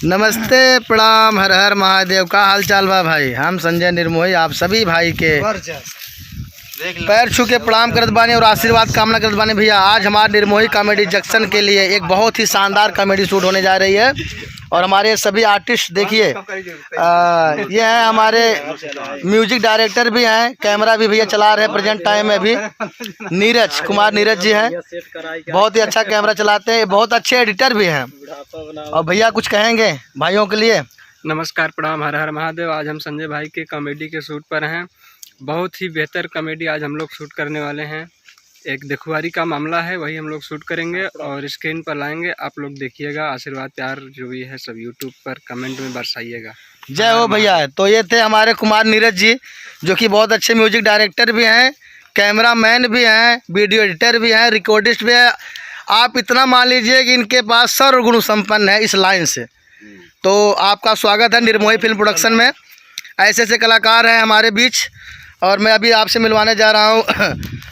नमस्ते, प्रणाम, हर हर महादेव। का हाल चाल बा भाई? हम संजय निर्मोही आप सभी भाई के पैर छू के प्रणाम करत बानी और आशीर्वाद कामना करत बानी। भैया आज हमारे निर्मोही कॉमेडी जंक्शन के लिए एक बहुत ही शानदार कॉमेडी शूट होने जा रही है और हमारे सभी आर्टिस्ट देखिए ये हैं हमारे म्यूजिक डायरेक्टर भी हैं, कैमरा भी भैया चला रहे हैं प्रेजेंट टाइम में अभी। नीरज कुमार नीरज जी हैं, बहुत ही अच्छा कैमरा चलाते हैं, बहुत अच्छे एडिटर भी हैं। और भैया कुछ कहेंगे भाइयों के लिए? नमस्कार, प्रणाम, हर हर महादेव। आज हम संजय भाई के कॉमेडी के शूट पर हैं। बहुत ही बेहतर कॉमेडी आज हम लोग शूट करने वाले हैं। एक दिखवारी का मामला है, वही हम लोग शूट करेंगे और स्क्रीन पर लाएंगे। आप लोग देखिएगा, आशीर्वाद प्यार जो भी है सब यूट्यूब पर कमेंट में बरसाइएगा। जय हो भैया। तो ये थे हमारे कुमार नीरज जी, जो कि बहुत अच्छे म्यूजिक डायरेक्टर भी हैं, कैमरा मैन भी हैं, वीडियो एडिटर भी हैं, रिकॉर्डिस्ट भी है। आप इतना मान लीजिए कि इनके पास सर्वगुण संपन्न है इस लाइन से। तो आपका स्वागत है निर्मोही फिल्म प्रोडक्शन में। ऐसे ऐसे कलाकार हैं हमारे बीच और मैं अभी आपसे मिलवाने जा रहा हूँ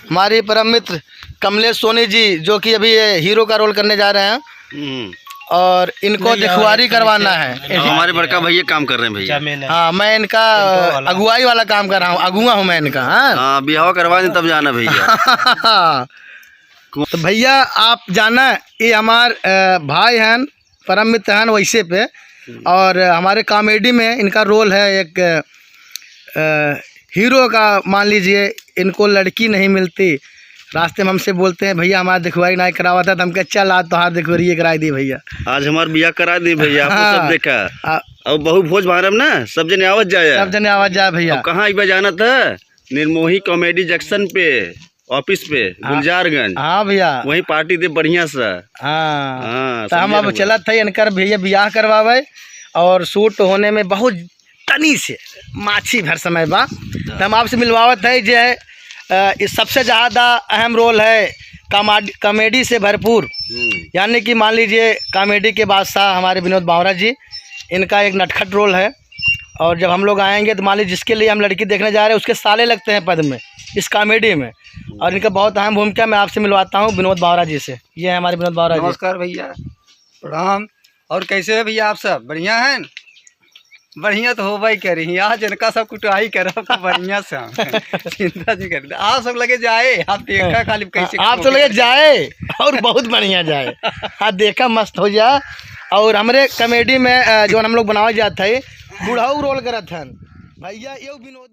हमारी परम मित्र कमलेश सोनी जी, जो कि अभी हीरो का रोल करने जा रहे हैं और इनको दिखवारी करवाना है। हमारे बड़का भैया काम कर रहे हैं भैया। हाँ, मैं इनका अगुवाई वाला काम कर रहा हूँ, अगुआ हूँ मैं इनका। हाँ, बिहाव करवा दें तब जाना भैया। तो भैया आप जाना, ये हमारे भाई हैं, परम मित्र हैं वैसे पे, और हमारे कॉमेडी में इनका रोल है एक हीरो का। मान लीजिए इनको लड़की नहीं मिलती, रास्ते में हमसे बोलते हैं भैया हमारा दिखवारी नहीं करावा था, तो हम कहे चल आज तो हाथ दिखवारी कराई दी भैया। आज हमारा बिया करा दी भैया। आपको सब देखा और बहु भोज मारम ना, सब जने आवाज जाए, सब जने आवाज जाए भैया। कहाँ एक बार जाना था? निर्मोही कॉमेडी जंक्शन पे ऑफिस पे गुलजारगंज। हाँ भैया, वही पार्टी दे बढ़िया सा। हाँ, तो हम अब चलत थे इनकर भैया बियाह करवावे और शूट होने में बहुत तनी से माछी भर समय बा, तो हम आपसे मिलवावत है। जो है इस सबसे ज़्यादा अहम रोल है कॉमेडी से भरपूर, यानी कि मान लीजिए कॉमेडी के बादशाह हमारे विनोद बावरा जी, इनका एक नटखट रोल है। और जब हम लोग आएंगे तो मान लीजिए जिसके लिए हम लड़की देखने जा रहे हैं उसके साले लगते हैं पद में इस कॉमेडी में, और इनका बहुत अहम भूमिका। मैं आपसे मिलवाता हूँ विनोद बावरा जी से। ये है हमारे विनोद बावरा जी। नमस्कार भैया, प्रणाम। और कैसे है भैया? आप सब बढ़िया हैं? बढ़िया तो हो भाई कह रही आज इनका सब कुटाई करो तो बढ़िया से चिंता जी कर। आप सब लगे जाए, आप देखा खाली कैसे आप सब लगे जाए और बहुत बढ़िया जाए। हाँ, देखा मस्त हो जाए। और हमारे कॉमेडी में जो हम लोग बनावे जाते हैं बुढ़ाऊ रोल करत हैं भैया, ये विनोद।